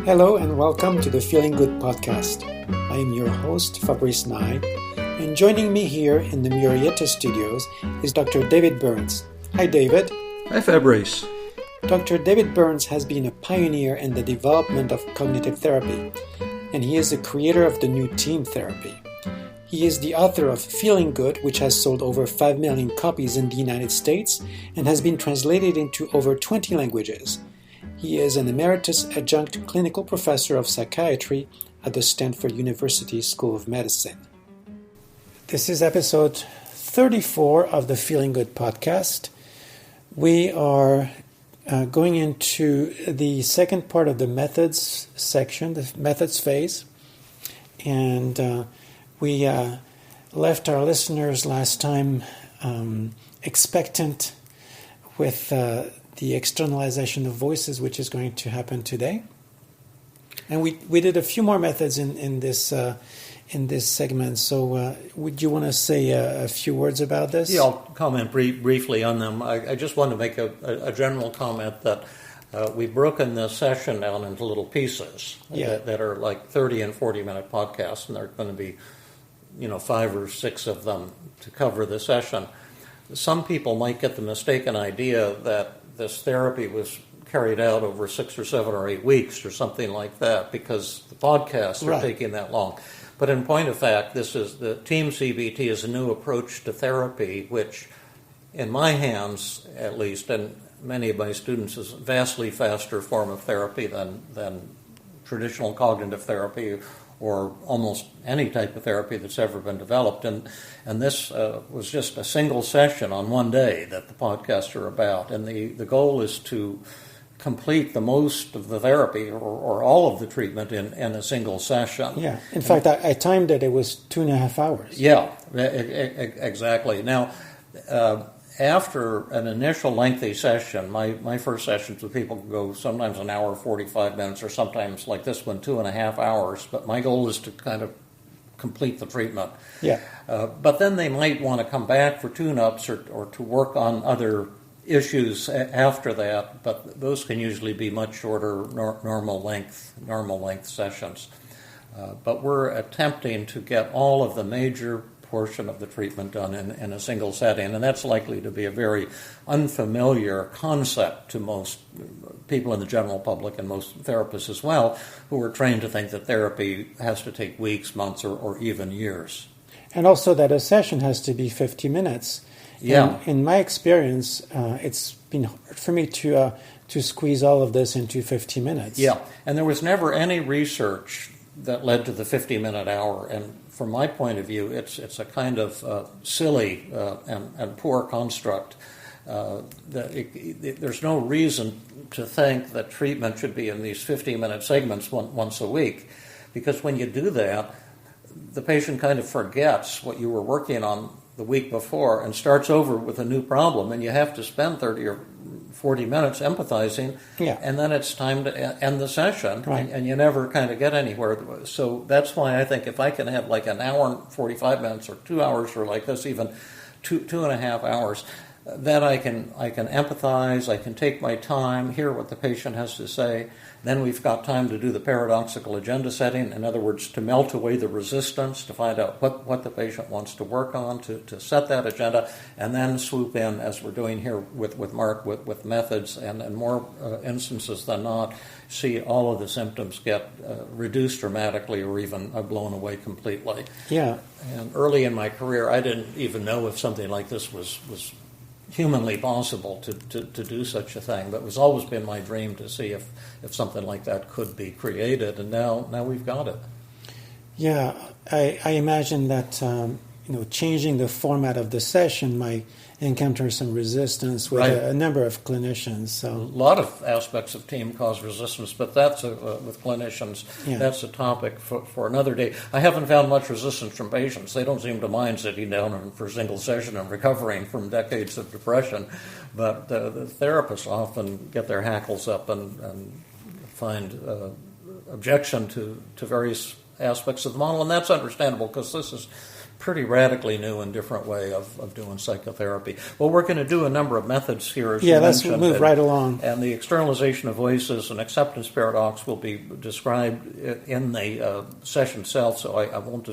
Hello and welcome to the Feeling Good podcast. I am your host, Fabrice Nye, and joining me here in the Murrieta studios is Dr. David Burns. Hi, David. Hi, Fabrice. Dr. David Burns has been a pioneer in the development of cognitive therapy, and he is the creator of the new team therapy. He is the author of Feeling Good, which has sold over 5 million copies in the United States and has been translated into over 20 languages. He is an emeritus adjunct clinical professor of psychiatry at the Stanford University School of Medicine. This is episode 34 of the Feeling Good podcast. We are going into the second part of the methods section, the methods phase. And we left our listeners last time expectant with the externalization of voices, which is going to happen today. And we did a few more methods in this segment. So would you want to say a few words about this? Yeah, I'll comment briefly on them. I just want to make a general comment that we've broken this session down into little pieces that are like 30 and 40-minute podcasts, and there are going to be 5 or 6 of them to cover the session. Some people might get the mistaken idea that this therapy was carried out over 6 or 7 or 8 weeks or something like that because the podcasts are taking that long. But in point of fact, this is the Team CBT is a new approach to therapy, which in my hands, at least, and many of my students, is a vastly faster form of therapy than traditional cognitive therapy or almost any type of therapy that's ever been developed. And this was just a single session on one day that the podcasts are about. And the goal is to complete the most of the therapy or all of the treatment in a single session. Yeah. In fact, I timed it was 2.5 hours. Yeah, exactly. Now, after an initial lengthy session, my first sessions with people go sometimes an hour, 45 minutes, or sometimes like this one, 2.5 hours. But my goal is to kind of complete the treatment. Yeah. But then they might want to come back for tune-ups or to work on other issues after that. But those can usually be much shorter, normal length sessions. But we're attempting to get all of the major portion of the treatment done in a single setting, and that's likely to be a very unfamiliar concept to most people in the general public and most therapists as well, who are trained to think that therapy has to take weeks, months, or even years. And also that a session has to be 50 minutes. Yeah. In my experience, it's been hard for me to squeeze all of this into 50 minutes. Yeah, and there was never any research that led to the 50-minute hour, and from my point of view, it's a kind of silly and poor construct. There's no reason to think that treatment should be in these 50-minute segments once a week, because when you do that, the patient kind of forgets what you were working on the week before and starts over with a new problem, and you have to spend 30 or 40 minutes empathizing, and then it's time to end the session, and you never kind of get anywhere. So that's why I think if I can have like an hour and 45 minutes or 2 hours or like this, even 2.5 hours, then I can empathize, I can take my time, hear what the patient has to say. Then we've got time to do the paradoxical agenda setting, in other words, to melt away the resistance, to find out what the patient wants to work on, to set that agenda, and then swoop in, as we're doing here with Mark, with methods, and more instances than not, see all of the symptoms get reduced dramatically or even blown away completely. Yeah. And early in my career, I didn't even know if something like this was humanly possible to do such a thing, but it's always been my dream to see if something like that could be created, and now we've got it. Yeah, I imagine that changing the format of the session might encounter some resistance with a number of clinicians. So a lot of aspects of team cause resistance, but that's with clinicians. That's a topic for another day. I haven't found much resistance from patients. They don't seem to mind sitting down for a single session and recovering from decades of depression, but the therapists often get their hackles up and find objection to various aspects of the model, and that's understandable because this is pretty radically new and different way of doing psychotherapy. Well, we're going to do a number of methods here, as you let's mentioned, move right along. And the externalization of voices and acceptance paradox will be described in the session itself, so I won't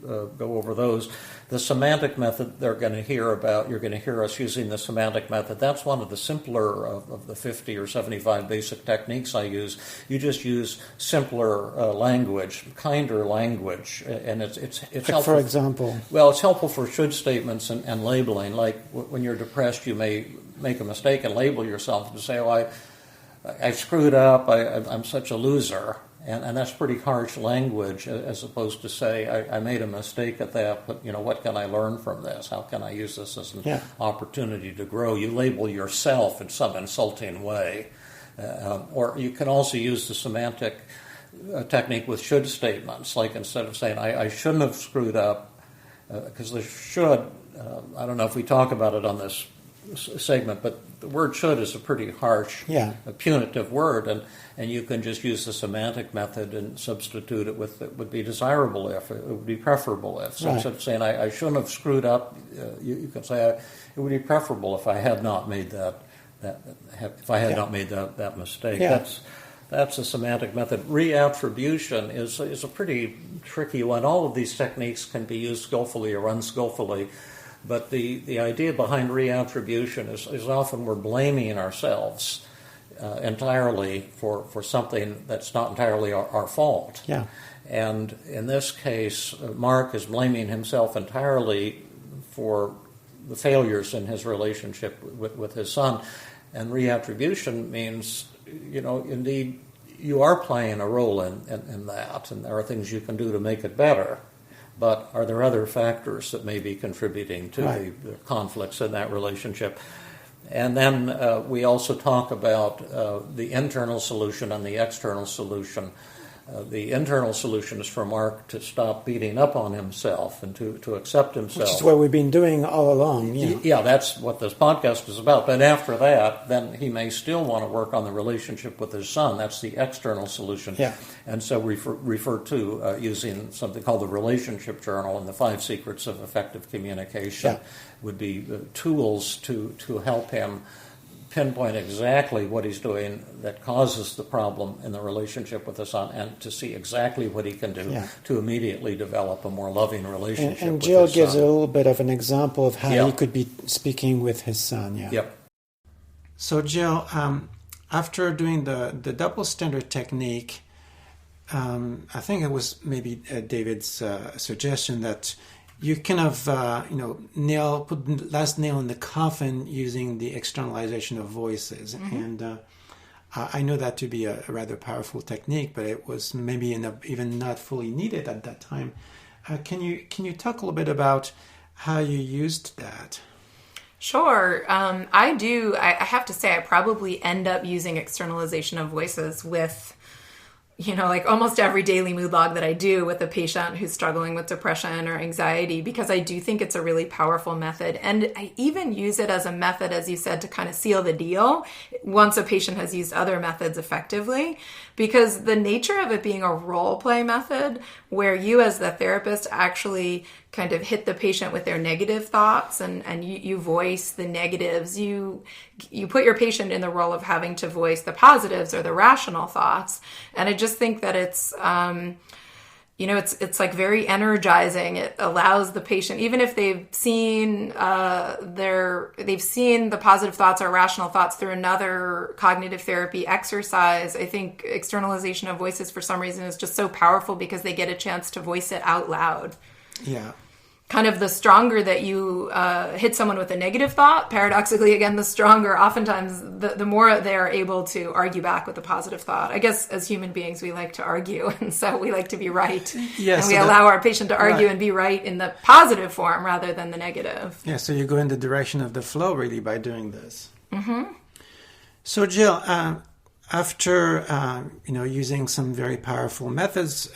go over those. The semantic method they're going to hear about, you're going to hear us using the semantic method. That's one of the simpler of the 50 or 75 basic techniques I use. You just use simpler language, kinder language, and it's helpful. For example? Well, it's helpful for should statements and labeling. Like when you're depressed, you may make a mistake and label yourself to say, "Oh, I screwed up. I'm such a loser." And that's pretty harsh language, as opposed to say, I made a mistake at that, but what can I learn from this? How can I use this as an opportunity to grow? You label yourself in some insulting way. Or you can also use the semantic technique with should statements, like instead of saying, I shouldn't have screwed up, because the should, I don't know if we talk about it on this segment, but the word should is a pretty harsh, a punitive word, and you can just use the semantic method and substitute it with it would be desirable if, it would be preferable if. So instead of saying I shouldn't have screwed up, you can say it would be preferable if I had not made that mistake. That's a semantic method. Reattribution is a pretty tricky one. All of these techniques can be used skillfully or unskillfully. But the idea behind reattribution is often we're blaming ourselves entirely for something that's not entirely our fault. And in this case, Mark is blaming himself entirely for the failures in his relationship with his son. And reattribution means, indeed, you are playing a role in that, and there are things you can do to make it better. But are there other factors that may be contributing to the conflicts in that relationship? And then we also talk about the internal solution and the external solution. The internal solution is for Mark to stop beating up on himself and to accept himself. Which is what we've been doing all along. Yeah, that's what this podcast is about. But after that, then he may still want to work on the relationship with his son. That's the external solution. And so we refer to using something called the relationship journal and the 5 secrets of effective communication would be tools to help him pinpoint exactly what he's doing that causes the problem in the relationship with his son, and to see exactly what he can do to immediately develop a more loving relationship and with Jill his son. gives a little bit of an example of how he could be speaking with his son. So Jill, after doing the double standard technique, I think it was maybe David's suggestion that you kind of, put the last nail in the coffin using the externalization of voices. And I know that to be a rather powerful technique, but it was maybe even not fully needed at that time. Can you talk a little bit about how you used that? Sure. I do. I have to say, I probably end up using externalization of voices with almost every daily mood log that I do with a patient who's struggling with depression or anxiety, because I do think it's a really powerful method. And I even use it as a method, as you said, to kind of seal the deal once a patient has used other methods effectively, because the nature of it being a role play method where you as the therapist actually kind of hit the patient with their negative thoughts and you voice the negatives. You put your patient in the role of having to voice the positives or the rational thoughts. And I just think that it's, it's like very energizing. It allows the patient, even if they've seen the positive thoughts or rational thoughts through another cognitive therapy exercise. I think externalization of voices for some reason is just so powerful because they get a chance to voice it out loud. Kind of the stronger that you hit someone with a negative thought, paradoxically, again, the stronger, oftentimes, the more they're able to argue back with a positive thought. I guess as human beings, we like to argue, and so we like to be right. And we allow our patient to argue and be right in the positive form rather than the negative. So you go in the direction of the flow, really, by doing this. So, Jill, after, using some very powerful methods,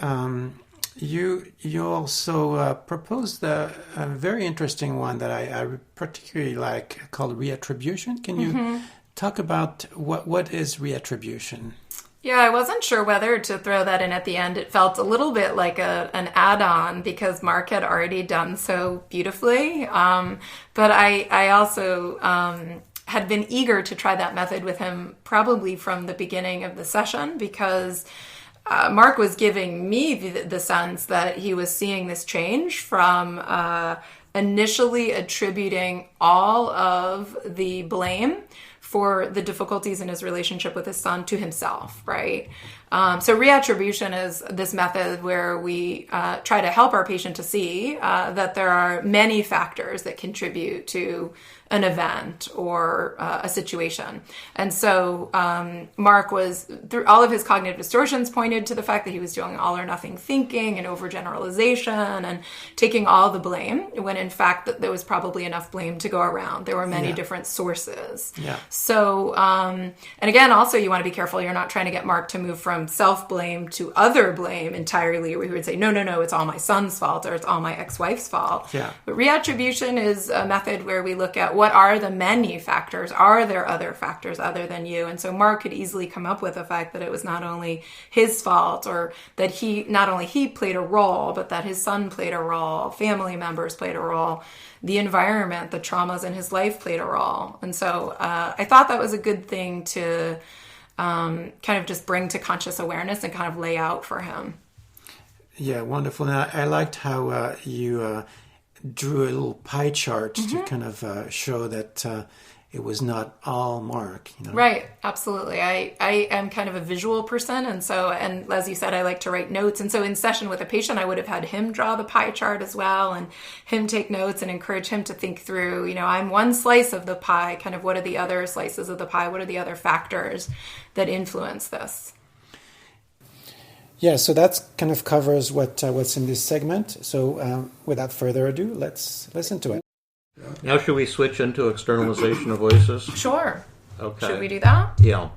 you also proposed a very interesting one that I particularly like, called reattribution. Can you talk about what is reattribution? Yeah, I wasn't sure whether to throw that in at the end. It felt a little bit like an add-on because Mark had already done so beautifully. But I also had been eager to try that method with him probably from the beginning of the session because Mark was giving me the sense that he was seeing this change from initially attributing all of the blame for the difficulties in his relationship with his son to himself, right? So reattribution is this method where we try to help our patient to see that there are many factors that contribute to an event or a situation. And so Mark was, through all of his cognitive distortions, pointed to the fact that he was doing all or nothing thinking and overgeneralization and taking all the blame, when in fact that there was probably enough blame to go around. There were many different sources. Yeah. So, and again, also you want to be careful. You're not trying to get Mark to move from self-blame to other blame entirely, where he would say, no, it's all my son's fault or it's all my ex-wife's fault. Yeah. But reattribution is a method where we look at what are the many factors? Are there other factors other than you? And so Mark could easily come up with the fact that it was not only his fault, or that not only he played a role, but that his son played a role, family members played a role, the environment, the traumas in his life played a role. And so I thought that was a good thing to kind of just bring to conscious awareness and kind of lay out for him. Yeah, wonderful. Now, I liked how you drew a little pie chart to kind of show that it was not all Mark. Right, absolutely. I am kind of a visual person, and as you said, I like to write notes. And so in session with a patient, I would have had him draw the pie chart as well, and him take notes and encourage him to think through, I'm one slice of the pie, kind of what are the other slices of the pie, what are the other factors that influence this? Yeah, so that kind of covers what's in this segment. So without further ado, let's listen to it. Now should we switch into externalization of voices? Sure. Okay. Should we do that? Yeah.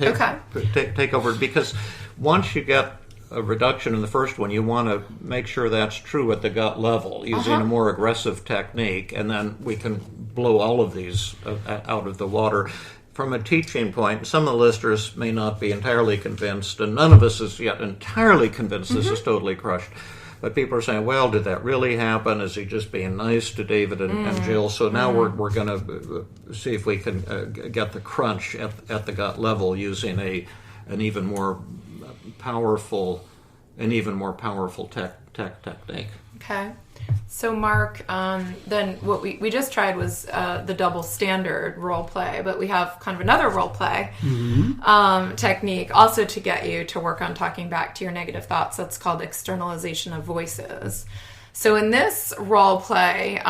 Okay. Take over, because once you get a reduction in the first one, you want to make sure that's true at the gut level using a more aggressive technique, and then we can blow all of these out of the water. From a teaching point, some of the listeners may not be entirely convinced, and none of us is yet entirely convinced this is totally crushed. But people are saying, well, did that really happen? Is he just being nice to David and Jill? So now we're going to see if we can get the crunch at the gut level using an even more powerful technique. Okay. So Mark, then what we just tried was the double standard role play, but we have kind of another role play technique also to get you to work on talking back to your negative thoughts. That's called externalization of voices. So in this role play,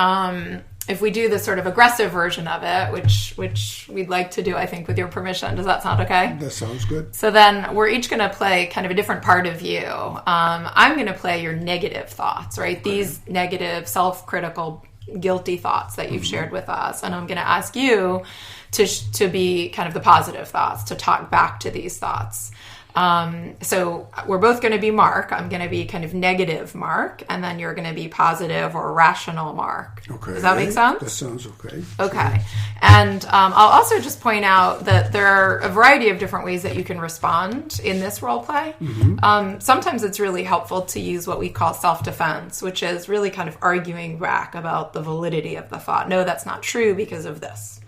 if we do the sort of aggressive version of it, which we'd like to do, I think, with your permission, does that sound okay? That sounds good. So then we're each going to play kind of a different part of you. I'm going to play your negative thoughts, right? These negative, self-critical, guilty thoughts that you've shared with us. And I'm going to ask you to be kind of the positive thoughts, to talk back to these thoughts. So we're both going to be Mark. I'm going to be kind of negative Mark, and then you're going to be positive or rational Mark. Okay. Does that make sense? That sounds okay. Okay. And I'll also just point out that there are a variety of different ways that you can respond in this role play. Sometimes it's really helpful to use what we call self-defense, which is really kind of arguing back about the validity of the thought. No, that's not true because of this.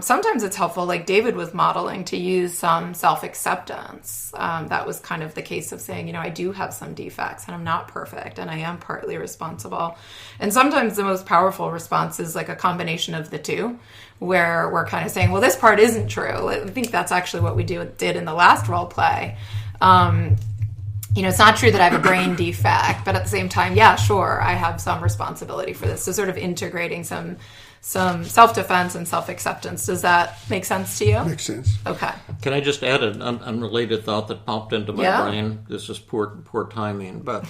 Sometimes it's helpful, like David was modeling, to use some self-acceptance. That was kind of the case of saying, I do have some defects and I'm not perfect and I am partly responsible. And sometimes the most powerful response is like a combination of the two, where we're kind of saying, well, this part isn't true. I think that's actually what we did in the last role play. It's not true that I have a brain defect, but at the same time, yeah, sure, I have some responsibility for this. So sort of integrating some self-defense and self-acceptance. Does that make sense to you? Makes sense. Okay. Can I just add an unrelated thought that popped into my brain? This is poor timing, but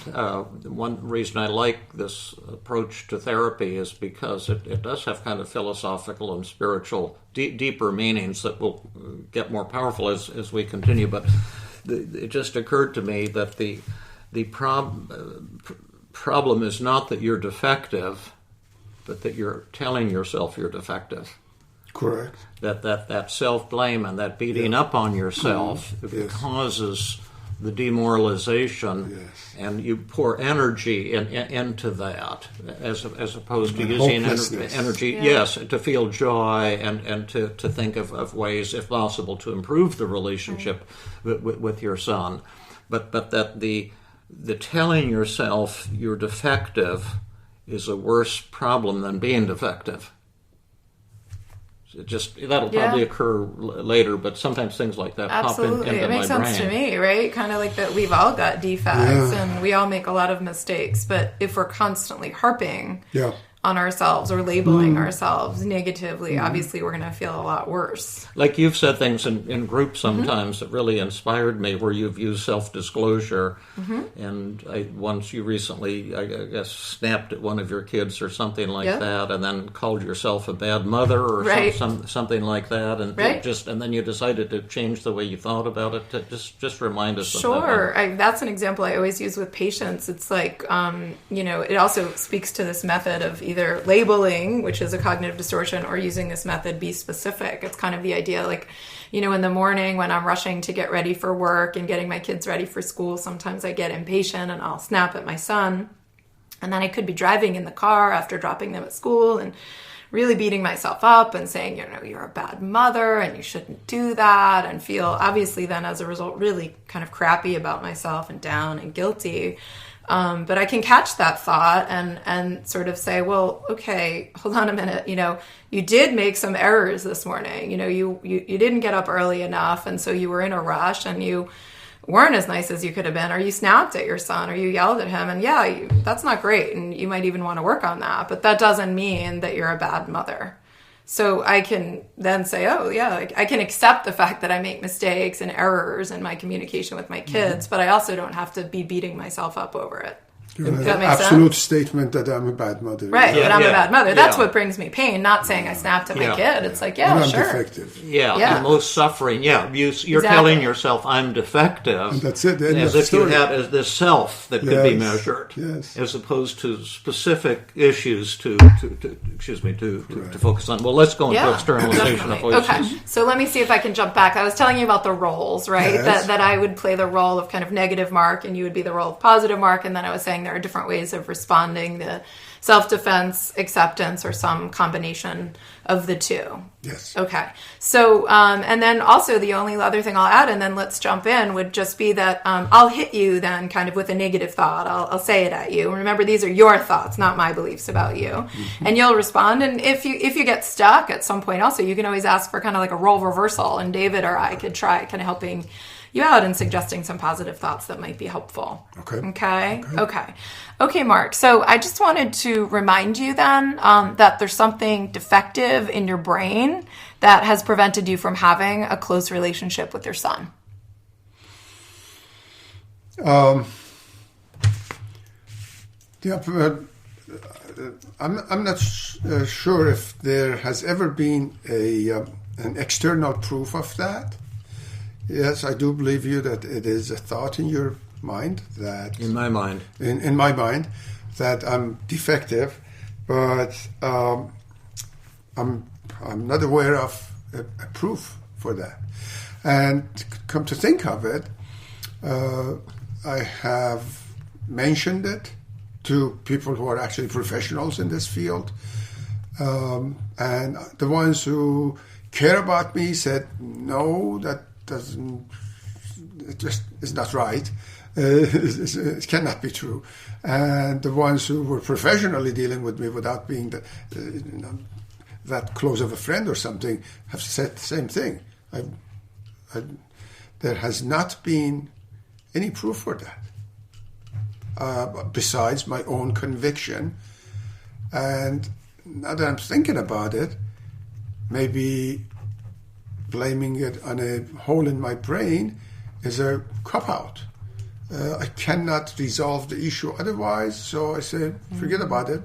one reason I like this approach to therapy is because it does have kind of philosophical and spiritual, deeper meanings that will get more powerful as we continue. But it just occurred to me that the problem is not that you're defective, but that you're telling yourself you're defective. Correct. That self-blame and that beating up on yourself causes the demoralization, and you pour energy into that as opposed to using energy, to feel joy and to think of ways, if possible, to improve the relationship with your son. But that the telling yourself you're defective is a worse problem than being defective. That'll probably occur later, but sometimes things like that pop into my brain. It makes sense to me, right? Kind of like that we've all got defects and we all make a lot of mistakes, but if we're constantly harping on ourselves or labeling ourselves negatively, obviously we're going to feel a lot worse. Like you've said things in groups sometimes that really inspired me, where you've used self-disclosure, and once you recently, I guess, snapped at one of your kids or something like that, and then called yourself a bad mother or something like that, and and then you decided to change the way you thought about it. To just remind us of that. Sure. That's an example I always use with patients. It's like, it also speaks to this method of either labeling, which is a cognitive distortion, or using this method, be specific. It's kind of the idea, like, in the morning when I'm rushing to get ready for work and getting my kids ready for school, sometimes I get impatient and I'll snap at my son. And then I could be driving in the car after dropping them at school and really beating myself up and saying, you're a bad mother and you shouldn't do that, and feel obviously then as a result really kind of crappy about myself and down and guilty. But I can catch that thought and sort of say, well, okay, hold on a minute. You did make some errors this morning. You didn't get up early enough, and so you were in a rush, and you weren't as nice as you could have been, or you snapped at your son, or you yelled at him, and that's not great, and you might even want to work on that. But that doesn't mean that you're a bad mother. So I can then say, I can accept the fact that I make mistakes and errors in my communication with my kids, but I also don't have to be beating myself up over it. An absolute statement that I'm a bad mother. Right, that I'm a bad mother. That's what brings me pain, not saying I snapped at my kid. It's like, I'm sure. defective. The most suffering, you're telling yourself, I'm defective. And that's it. As if you had this self that could be measured, as opposed to specific issues to focus on. Well, let's go into externalization of voices. Okay, so let me see if I can jump back. I was telling you about the roles, right? Yes. That I would play the role of kind of negative Mark, and you would be the role of positive Mark, and then I was saying there are different ways of responding to self-defense, acceptance, or some combination of the two. Yes. Okay. So, and then also the only other thing I'll add, and then let's jump in, would just be that I'll hit you then kind of with a negative thought. I'll say it at you. Remember, these are your thoughts, not my beliefs about you. And you'll respond. And if you get stuck at some point also, you can always ask for kind of like a role reversal, and David or I could try kind of helping you out and suggesting some positive thoughts that might be helpful. Okay, Mark. So I just wanted to remind you then that there's something defective in your brain that has prevented you from having a close relationship with your son. I'm not sure if there has ever been an external proof of that. Yes, I do believe you that it is a thought in your mind that... In my mind. In my mind, that I'm defective, but I'm not aware of a proof for that. And come to think of it, I have mentioned it to people who are actually professionals in this field, and the ones who care about me said, no, that it just is not right. It cannot be true. And the ones who were professionally dealing with me without being that close of a friend or something have said the same thing. There has not been any proof for that, besides my own conviction. And now that I'm thinking about it, maybe blaming it on a hole in my brain is a cop-out. I cannot resolve the issue otherwise, so I say, forget about it.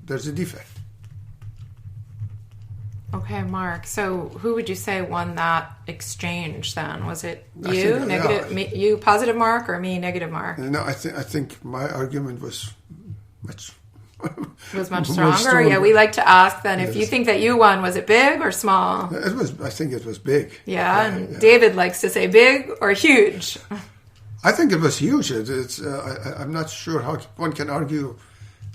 There's a defect. Okay, Mark. So who would you say won that exchange then? Was it you, you positive Mark, or me, negative Mark? No, I think my argument was much was much stronger. Yeah, we like to ask then, if you think that you won, was it big or small? I think it was big. Yeah, and David likes to say big or huge. I think it was huge. I'm not sure how one can argue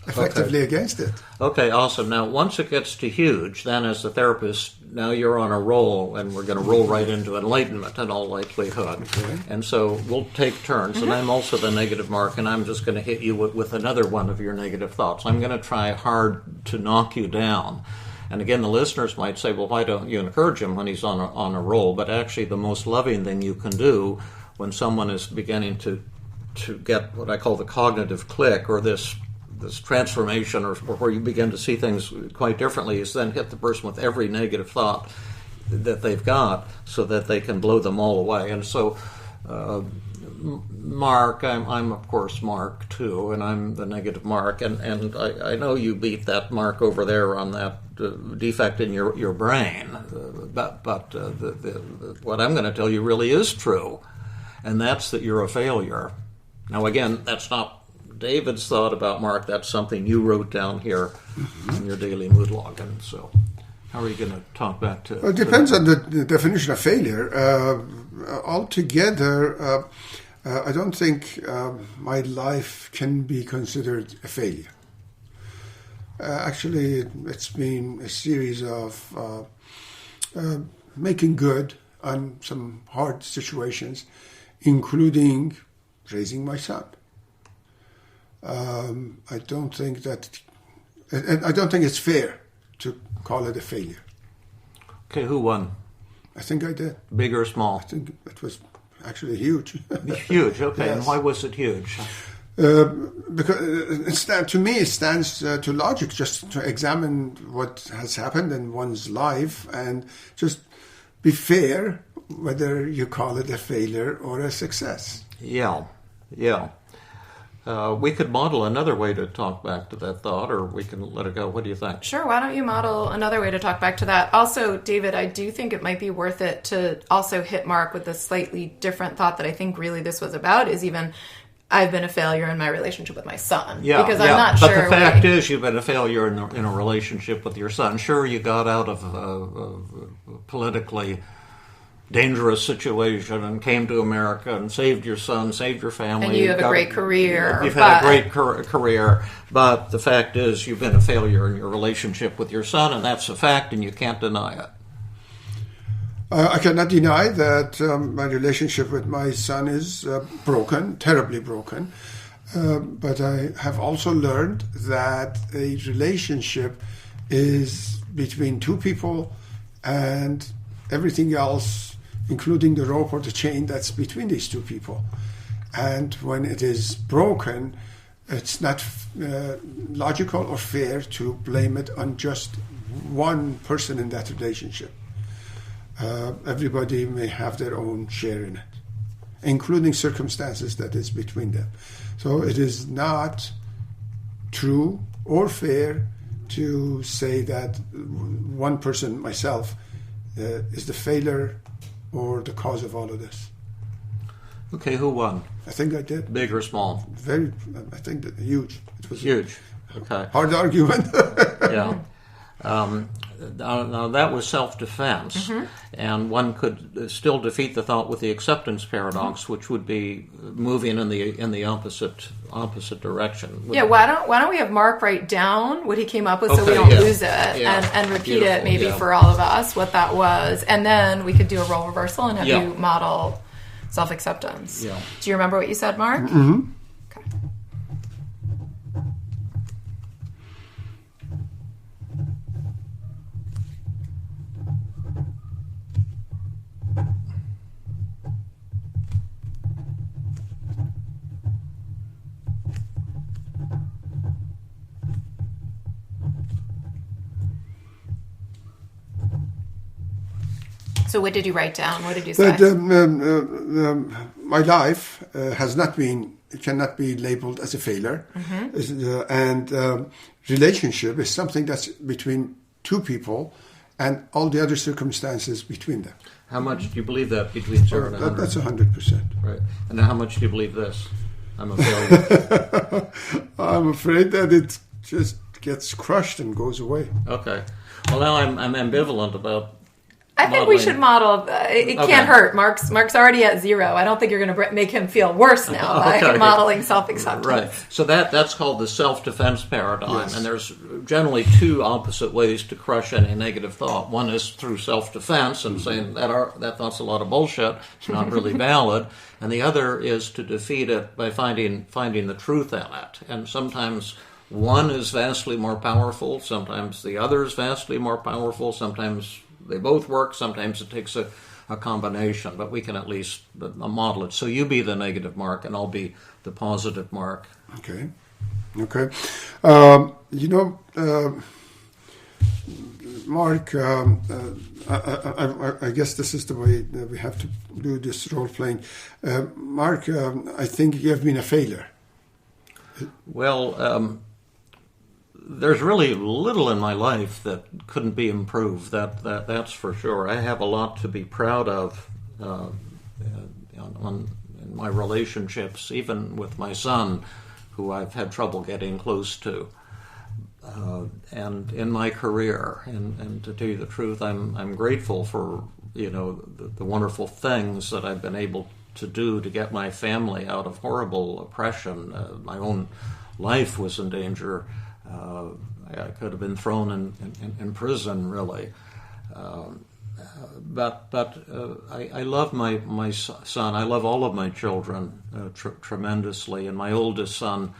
effectively against it. Okay, awesome. Now, once it gets to huge, then as the therapist, now you're on a roll, and we're going to roll right into enlightenment in all likelihood. Okay. And so we'll take turns, and I'm also the negative Mark, and I'm just going to hit you with another one of your negative thoughts. I'm going to try hard to knock you down. And again, the listeners might say, well, why don't you encourage him when he's on a roll? But actually, the most loving thing you can do when someone is beginning to get what I call the cognitive click, or this transformation, or where you begin to see things quite differently, is then hit the person with every negative thought that they've got so that they can blow them all away. And so, Mark, I'm of course Mark too, and I'm the negative Mark, and I know you beat that Mark over there on that defect in your brain, but what I'm going to tell you really is true, and that's that you're a failure. Now again, that's not David's thought about Mark. That's something you wrote down here in your daily mood log. And so, how are you going to talk back to? Well, it depends on the definition of failure. Altogether, I don't think my life can be considered a failure. Actually, it's been a series of making good on some hard situations, including raising my son. I don't think it's fair to call it a failure. Okay, who won? I think I did. Big or small? I think it was actually huge. Huge, okay. Yes. And why was it huge? Because to me it stands to logic, just to examine what has happened in one's life and just be fair, whether you call it a failure or a success. Yeah. We could model another way to talk back to that thought, or we can let it go. What do you think? Sure, why don't you model another way to talk back to that? Also, David, I do think it might be worth it to also hit Mark with a slightly different thought that I think really this was about, is even I've been a failure in my relationship with my son. Yeah, because I'm not sure. But the fact is you've been a failure in a relationship with your son. Sure, you got out of a politically dangerous situation and came to America and saved your son, saved your family. And you have a great career. You've had a great career, but the fact is you've been a failure in your relationship with your son, and that's a fact, and you can't deny it. I cannot deny that my relationship with my son is broken, terribly broken. But I have also learned that a relationship is between two people, and everything else, including the rope or the chain, that's between these two people. And when it is broken, it's not logical or fair to blame it on just one person in that relationship. Everybody may have their own share in it, including circumstances that is between them. So it is not true or fair to say that one person, myself, is the failure or the cause of all of this. Okay, who won? I think I did. Big or small? I think that huge. It was huge. Okay. Hard argument. Yeah. Now that was self-defense, and one could still defeat the thought with the acceptance paradox, which would be moving in the opposite direction. Yeah, why don't we have Mark write down what he came up with so we don't lose it, and repeat it maybe for all of us what that was, and then we could do a role reversal and have you model self-acceptance. Yeah. Do you remember what you said, Mark? Mm-hmm. Okay. So what did you write down? What did you say? My life cannot be labeled as a failure. And relationship is something that's between two people and all the other circumstances between them. How much do you believe that between 0 and 100? That's 100%. Right. And how much do you believe this? I'm a failure. I'm afraid that it just gets crushed and goes away. Okay. Well, now I'm ambivalent about. I think we should model. It can't hurt. Mark's already at 0. I don't think you're going to make him feel worse now by modeling self-acceptance. Right. So that's called the self-defense paradigm, Yes. and there's generally 2 opposite ways to crush any negative thought. One is through self-defense and saying that thought's a lot of bullshit. It's not really valid. And the other is to defeat it by finding the truth in it. And sometimes one is vastly more powerful. Sometimes the other is vastly more powerful. Sometimes they both work. Sometimes it takes a combination, but we can at least model it. So you be the negative Mark, and I'll be the positive Mark. Okay. Mark, I guess this is the way that we have to do this role-playing. Mark, I think you have been a failure. Well, there's really little in my life that couldn't be improved. That's for sure. I have a lot to be proud of in my relationships, even with my son, who I've had trouble getting close to, and in my career. And to tell you the truth, I'm grateful for the wonderful things that I've been able to do to get my family out of horrible oppression. My own life was in danger. I could have been thrown in prison, really. But I love my son. I love all of my children tremendously. And my oldest son,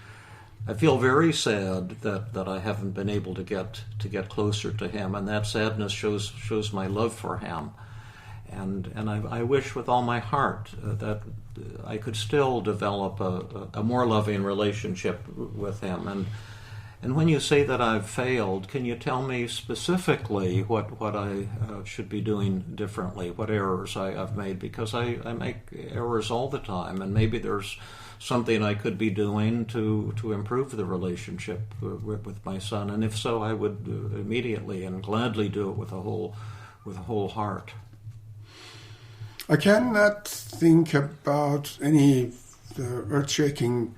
I feel very sad that I haven't been able to get closer to him. And that sadness shows my love for him. And I wish with all my heart that I could still develop a more loving relationship with him. And when you say that I've failed, can you tell me specifically what I should be doing differently, what errors I've made? Because I make errors all the time, and maybe there's something I could be doing to improve the relationship with my son. And if so, I would immediately and gladly do it with a whole heart. I cannot think about any earth-shaking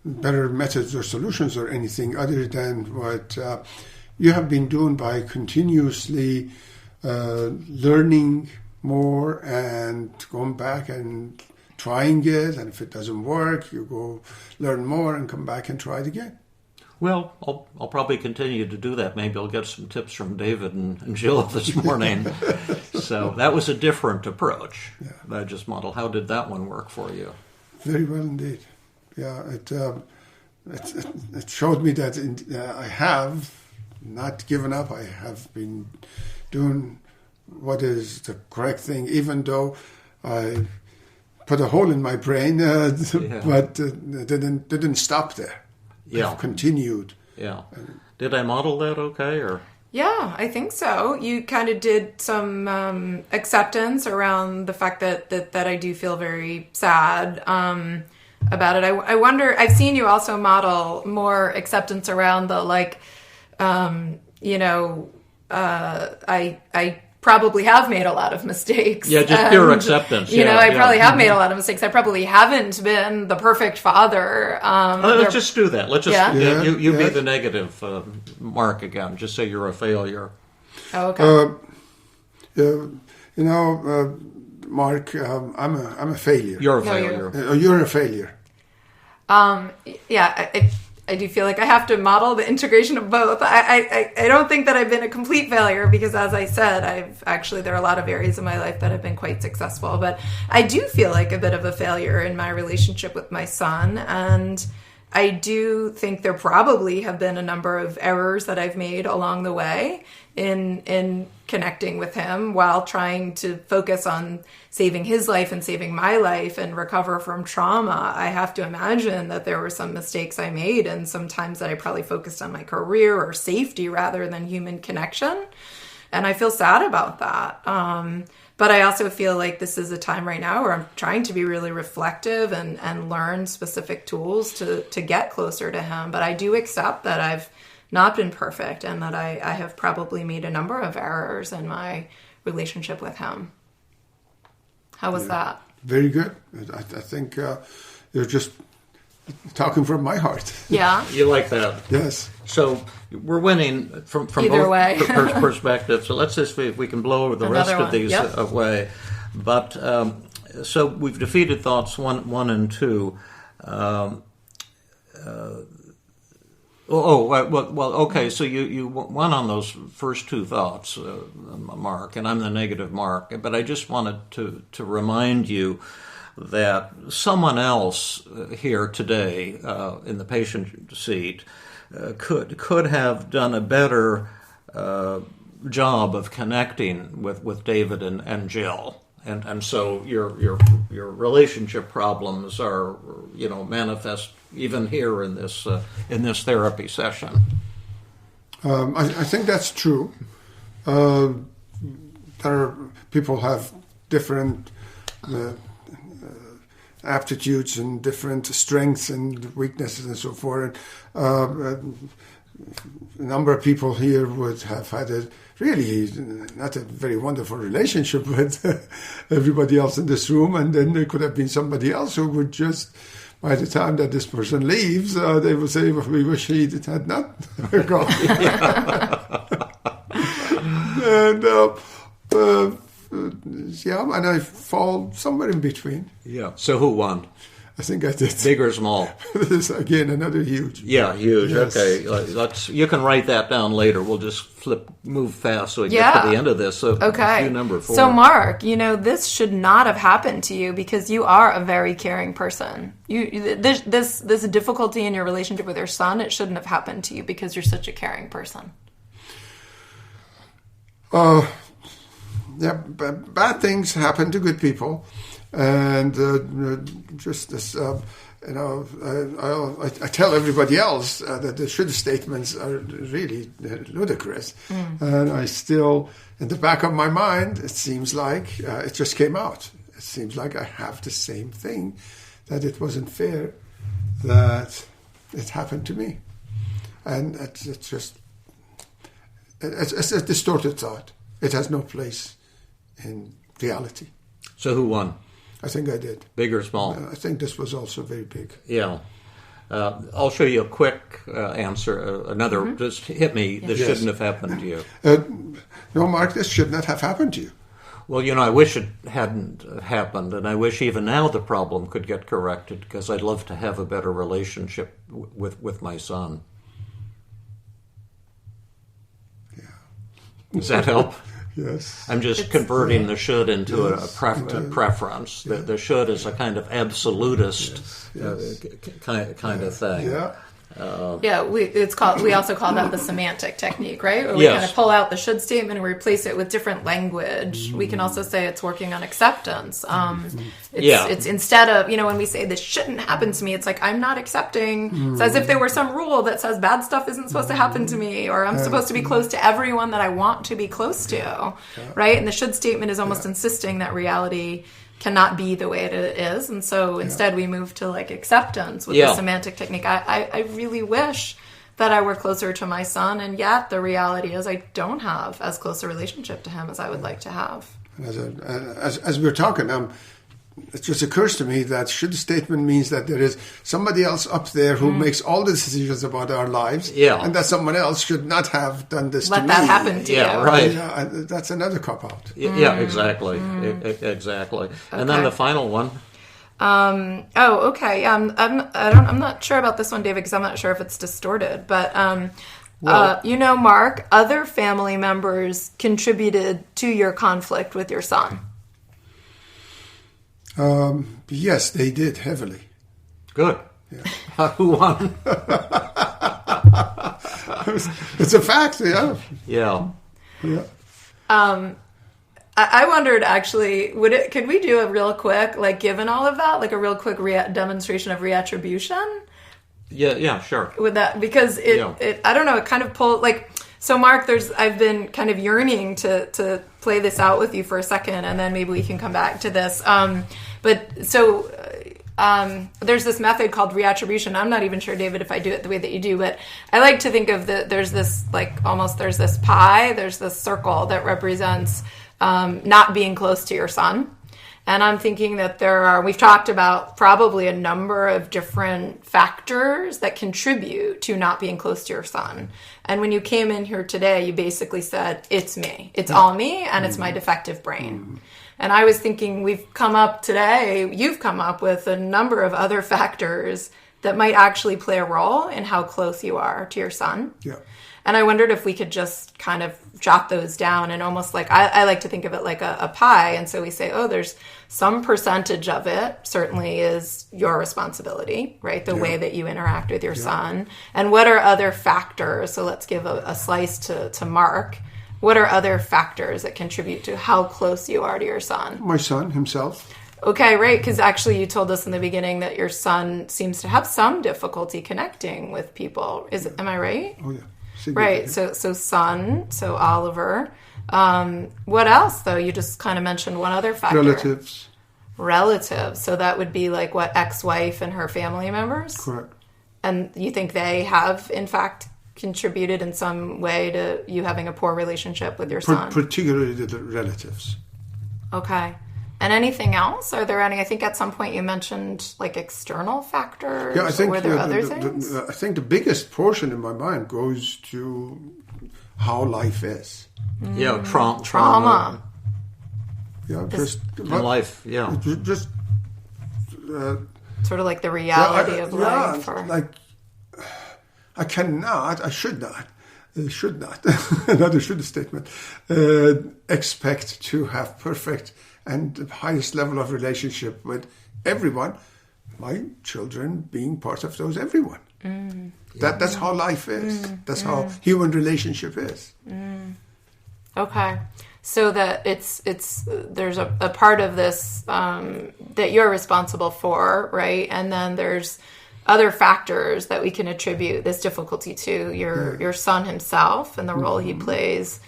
better methods or solutions or anything other than what you have been doing by continuously learning more and going back and trying it. And if it doesn't work, you go learn more and come back and try it again. Well, I'll probably continue to do that. Maybe I'll get some tips from David and Jill this morning. So that was a different approach that I just modeled. How did that one work for you? Very well indeed. Yeah, it showed me that I have not given up. I have been doing what is the correct thing, even though I put a hole in my brain, but didn't stop there. Yeah, I've continued. Yeah, did I model that okay, or? Yeah, I think so. You kind of did some acceptance around the fact that I do feel very sad about it. I wonder, I've seen you also model more acceptance around the I probably have made a lot of mistakes. Yeah, just pure acceptance. I probably have made a lot of mistakes. I probably haven't been the perfect father. Let's just do that. Let's just you be Yes. the negative Mark again. Just say you're a failure. Oh, okay. Mark, I'm a failure. You're a failure. You're a failure. I do feel like I have to model the integration of both. I don't think that I've been a complete failure because, as I said, there are a lot of areas in my life that have been quite successful. But I do feel like a bit of a failure in my relationship with my son. And I do think there probably have been a number of errors that I've made along the way in connecting with him while trying to focus on saving his life and saving my life and recover from trauma. I have to imagine that there were some mistakes I made and sometimes that I probably focused on my career or safety rather than human connection. And I feel sad about that. But I also feel like this is a time right now where I'm trying to be really reflective and learn specific tools to get closer to him. But I do accept that I've not been perfect and that I have probably made a number of errors in my relationship with him. How was that? Very good. I think you're just talking from my heart. Yeah. You like that? Yes. So we're winning from Either both way. perspectives. So let's just see if we can blow the rest Another of these one. Yep. away. But so we've defeated thoughts 1 and 2. Okay. So you won on those first two thoughts, Mark, and I'm the negative Mark. But I just wanted to remind you that someone else here today in the patient seat could have done a better job of connecting with David and Jill, and so your relationship problems are manifest even here in this therapy session. I think that's true. People have different aptitudes and different strengths and weaknesses and so forth. A number of people here would have had a really not a very wonderful relationship with everybody else in this room, and then there could have been somebody else who would just, by the time that this person leaves, they would say, well, we wish he had not gone. And I fall somewhere in between. Yeah. So who won? I think I did. Big or small? This is, again, another huge. Yeah, huge. Yes. Okay. You can write that down later. We'll just move fast so we get to the end of this. So okay. Cue number 4. So Mark, this should not have happened to you because you are a very caring person. This difficulty in your relationship with your son, it shouldn't have happened to you because you're such a caring person. Yeah, bad things happen to good people, and just this, I tell everybody else that the should statements are really ludicrous, and I still, in the back of my mind, it seems like it just came out. It seems like I have the same thing, that it wasn't fair that it happened to me, and it's a distorted thought. It has no place in reality. So who won? I think I did. Big or small? I think this was also very big. Yeah. I'll show you a quick answer. Another, just hit me. This shouldn't have happened to you. No, Mark, this should not have happened to you. Well, I wish it hadn't happened, and I wish even now the problem could get corrected, because I'd love to have a better relationship with my son. Yeah. Does that help? Yes. I'm just converting the should into a preference. The should is a kind of absolutist kind of thing. Yeah. We also call that the semantic technique, right? Where we kind of pull out the should statement and replace it with different language. We can also say it's working on acceptance. It's instead of, when we say this shouldn't happen to me, it's like I'm not accepting. It's as if there were some rule that says bad stuff isn't supposed to happen to me, or I'm supposed to be close to everyone that I want to be close to, right? And the should statement is almost insisting that reality cannot be the way it is, and so instead we move to acceptance with the semantic technique. I really wish that I were closer to my son, and yet the reality is I don't have as close a relationship to him as I would like to have. As we're talking, it just occurs to me that should statement means that there is somebody else up there who makes all the decisions about our lives, and that someone else should not have done this to me. Let that happen to you. Right. Yeah, that's another cop-out. Yeah, exactly. Exactly. Okay. And then the final one. Okay. I'm not sure about this one, David, because I'm not sure if it's distorted, but Mark, other family members contributed to your conflict with your son. Yes, they did heavily. Good. Yeah. Who won? It's a fact. Yeah. Yeah. I wondered actually, could we do a real quick, given all of that, a real quick demonstration of reattribution? Yeah, sure. With that, because I don't know, it kind of pulled so Mark, I've been kind of yearning to play this out with you for a second, and then maybe we can come back to this. There's this method called reattribution. I'm not even sure, David, if I do it the way that you do, but I like to think of there's this there's this pie, there's this circle that represents not being close to your son. And I'm thinking that we've talked about probably a number of different factors that contribute to not being close to your son. And when you came in here today, you basically said, it's me. It's all me, and it's my defective brain. And I was thinking you've come up with a number of other factors that might actually play a role in how close you are to your son. Yeah. And I wondered if we could just kind of jot those down, and almost like, I like to think of it like a pie. And so we say, there's some percentage of it certainly is your responsibility, right? The way that you interact with your son. And what are other factors? So let's give a slice to Mark. What are other factors that contribute to how close you are to your son? My son himself. Okay, right, because actually you told us in the beginning that your son seems to have some difficulty connecting with people. Am I right? Oh, yeah. Right, so son, so Oliver. What else, though? You just kind of mentioned one other factor. Relatives. So that would be like what, ex-wife and her family members? Correct. And you think they have, in fact, contributed in some way to you having a poor relationship with your son? Particularly the relatives. Okay. And anything else? Are there any? I think at some point you mentioned like external factors. Yeah, I think were there other things? I think the biggest portion in my mind goes to how life is. Yeah, trauma. Yeah, life. Yeah, just sort of like the reality of life. I cannot. I should not. Another should statement. Expect to have perfect and the highest level of relationship with everyone, my children being part of those everyone. That's how life is. That's how human relationship is. Okay. So that there's a part of this that you're responsible for, right? And then there's other factors that we can attribute this difficulty to. Your son himself and the role he plays,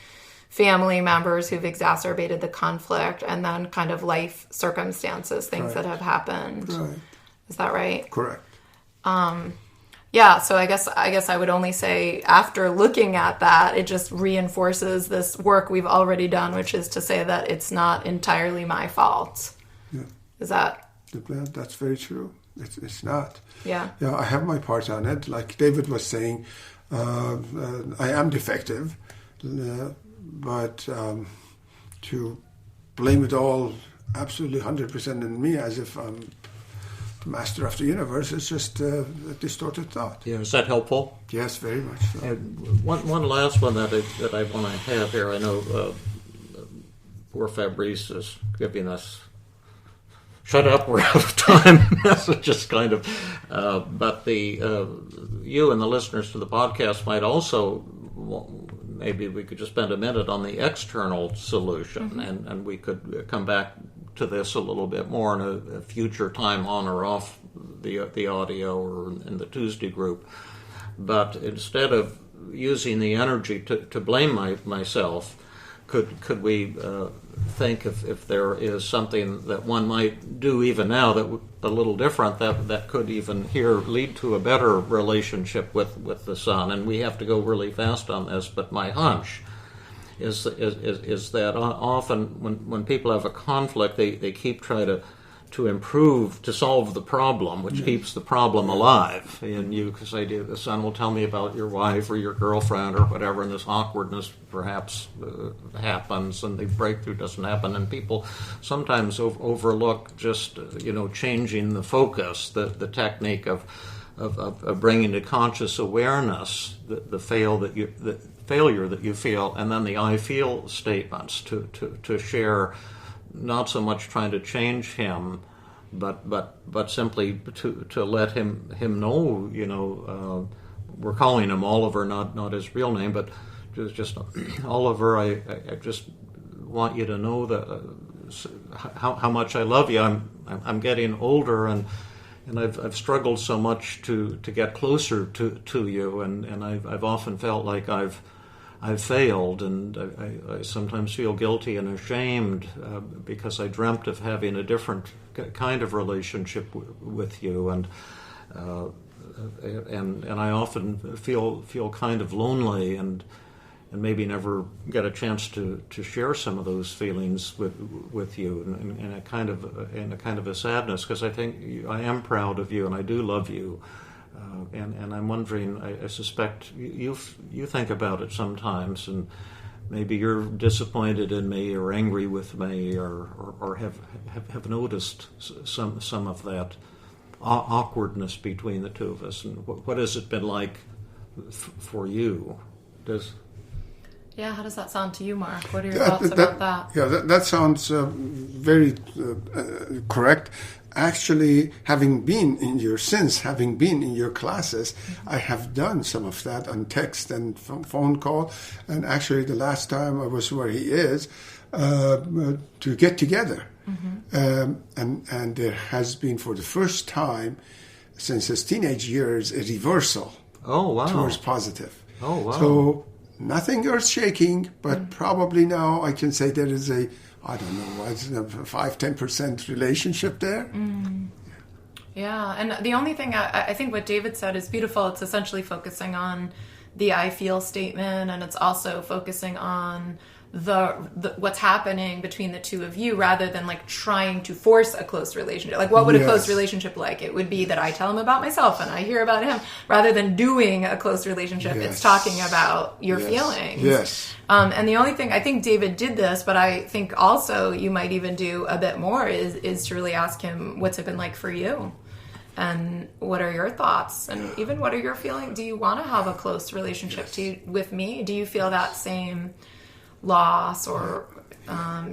family members who've exacerbated the conflict, and then kind of life circumstances, things that have happened. Right. Is that right? Correct. Yeah, so I guess I would only say after looking at that, it just reinforces this work we've already done, which is to say that it's not entirely my fault. Yeah. Is that? That's very true. It's not. Yeah. Yeah, I have my part on it. Like David was saying, I am defective, but to blame it all absolutely 100% on me as if I'm the master of the universe is just a distorted thought. Yeah, is that helpful? Yes, very much so. One last one that I want to have here. I know poor Fabrice is giving us shut up, we're out of time messages, kind of. But you and the listeners to the podcast might also, maybe we could just spend a minute on the external solution, and we could come back to this a little bit more in a future time on or off the audio or in the Tuesday group. But instead of using the energy to blame myself, could we think if there is something that one might do even now that a little different that could even here lead to a better relationship with the son? And we have to go really fast on this, but my hunch is that often when people have a conflict, they keep trying to improve, to solve the problem, which keeps the problem alive. And you could say, the son will tell me about your wife or your girlfriend or whatever, and this awkwardness perhaps happens, and the breakthrough doesn't happen. And people sometimes overlook just changing the focus, the technique of bringing to conscious awareness the failure that you feel, and then the I feel statements to share. Not so much trying to change him, but simply to let him know. We're calling him Oliver, not his real name, but just Oliver. I just want you to know that how much I love you. I'm getting older, and I've struggled so much to get closer to you, and I've often felt like I've failed, and I sometimes feel guilty and ashamed because I dreamt of having a different kind of relationship with you, and I often feel kind of lonely, and maybe never get a chance to share some of those feelings with you in a kind of a sadness, because I think I am proud of you and I do love you, and I'm wondering, I suspect you think about it sometimes, and maybe you're disappointed in me or angry with me, or have noticed some of that awkwardness between the two of us. And what has it been like for you? How does that sound to you, Mark? What are your thoughts about that? Yeah, that sounds very correct. Actually, having been in your classes, I have done some of that on text and phone call. And actually, the last time I was where he is, to get together. And there has been, for the first time since his teenage years, a reversal towards positive. Oh, wow. So nothing earth-shaking, but probably now I can say there is a 5-10% relationship there. Yeah, and the only thing I think what David said is beautiful. It's essentially focusing on the I feel statement, and it's also focusing on the what's happening between the two of you, rather than like trying to force a close relationship. Like, what would a close relationship like? It would be that I tell him about myself and I hear about him, rather than doing a close relationship. It's talking about your feelings. Yes. And the only thing, I think David did this, but I think also you might even do a bit more, is to really ask him, what's it been like for you? And what are your thoughts? And even what are your feelings? Do you want to have a close relationship with me? Do you feel that same loss or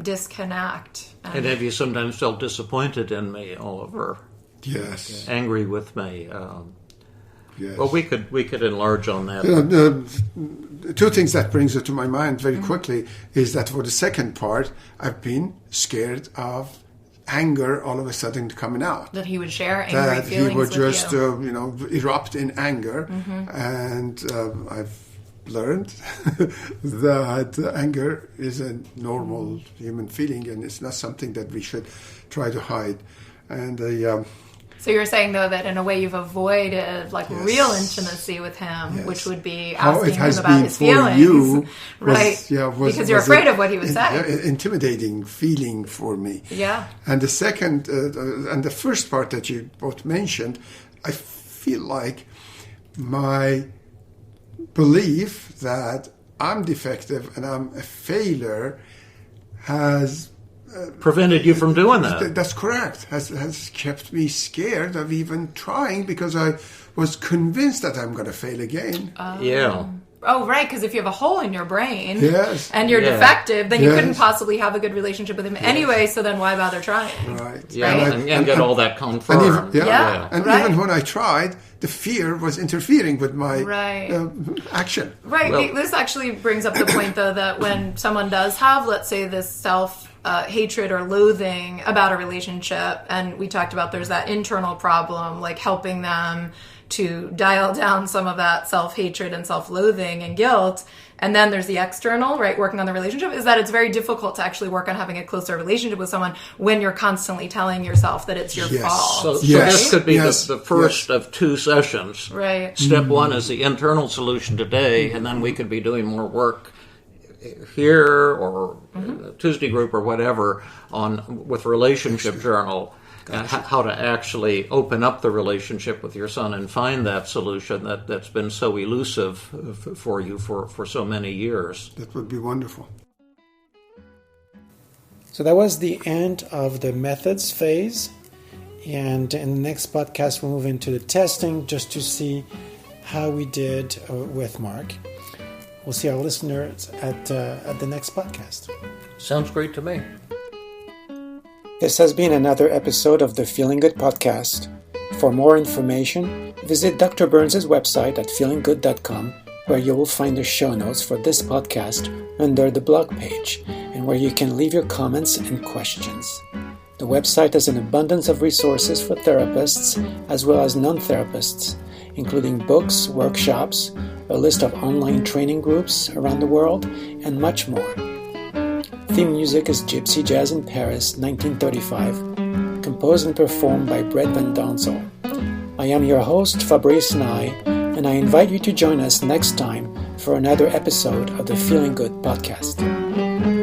disconnect? And have you sometimes felt disappointed in me, Oliver? Yes. Angry with me? Yes. Well, we could enlarge on that. Two things that brings it to my mind very quickly is that for the second part, I've been scared of anger all of a sudden coming out. That he would share angry feelings with you. That he would just, erupt in anger. And I've learned that anger is a normal human feeling, and it's not something that we should try to hide. And so you're saying, though, that in a way you've avoided real intimacy with him, which would be asking him about his feelings, right? Because you're afraid of what he would say. Intimidating feeling for me. Yeah. And the second, and the first part that you both mentioned, I feel like my belief that I'm defective and I'm a failure has prevented you from doing that. That's correct. Has kept me scared of even trying, because I was convinced that I'm going to fail again. Oh, right, because if you have a hole in your brain and you're defective, then you couldn't possibly have a good relationship with him anyway, so then why bother trying? Right. Yeah, right? And get all that confirmed. Even when I tried, the fear was interfering with my action. Right. Well, this actually brings up the point, though, that when someone does have, let's say, this hatred or loathing about a relationship, and we talked about there's that internal problem, like helping them to dial down some of that self-hatred and self-loathing and guilt. And then there's the external, right, working on the relationship, is that it's very difficult to actually work on having a closer relationship with someone when you're constantly telling yourself that it's your fault. So this could be the first of two sessions. Right. Step one is the internal solution today, and then we could be doing more work here or Tuesday group or whatever with Relationship Journal. How to actually open up the relationship with your son and find that solution that's been so elusive for you for so many years. That would be wonderful. So that was the end of the methods phase. And in the next podcast, we'll move into the testing just to see how we did with Mark. We'll see our listeners at the next podcast. Sounds great to me. This has been another episode of the Feeling Good podcast. For more information, visit Dr. Burns' website at feelinggood.com, where you will find the show notes for this podcast under the blog page, and where you can leave your comments and questions. The website has an abundance of resources for therapists as well as non-therapists, including books, workshops, a list of online training groups around the world, and much more. Theme music is Gypsy Jazz in Paris, 1935, composed and performed by Brett Van Donsel. I am your host, Fabrice Nye, and I invite you to join us next time for another episode of the Feeling Good podcast.